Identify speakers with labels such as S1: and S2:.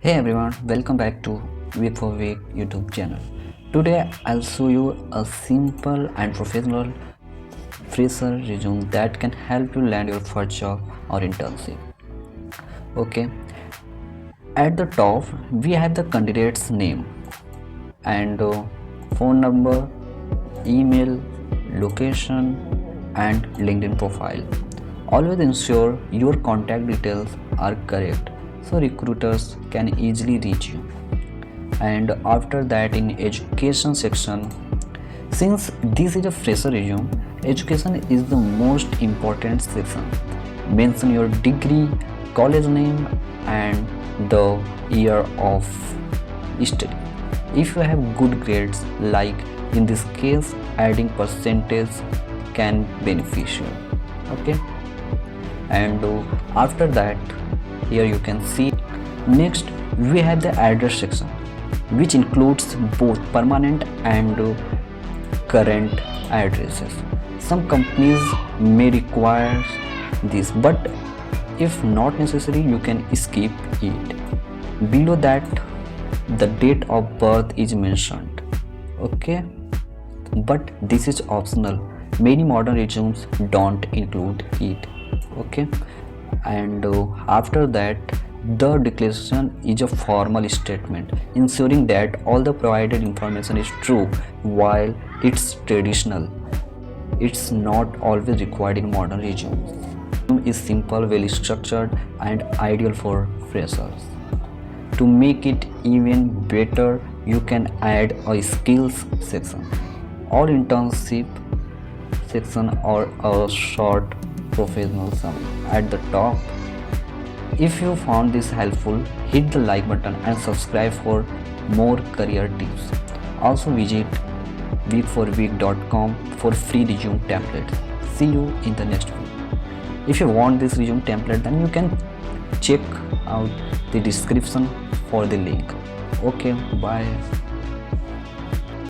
S1: Hey everyone, welcome back to Week for Week YouTube channel. Today I'll show you a simple and professional fresher resume that can help you land your first job or internship. Okay, at the top we have the candidate's name and phone number, email, location, and LinkedIn profile. Always ensure your contact details are correct so recruiters can easily reach you. And after that, in education section, since this is a fresher resume, education is the most important section. Mention your degree, college name, and the year of study. If you have good grades, like in this case, adding percentage can beneficial. Okay, and after that, here you can see. Next, we have the address section, which includes both permanent and current addresses. Some companies may require this, but if not necessary, you can skip it. Below that, the date of birth is mentioned. Okay, but this is optional. Many modern resumes don't include it. Okay, and after that, the declaration is a formal statement ensuring that all the provided information is true. While it's traditional, it's not always required in modern resumes. Is simple, well structured, and ideal for freshers. To make it even better, you can add a skills section or internship section or a short professional summary at the top. If you found this helpful, hit the like button and subscribe for more career tips. Also visit weekforweek.com for free resume templates. See you in the next video. If you want this resume template, then you can check out the description for the link. Okay, bye.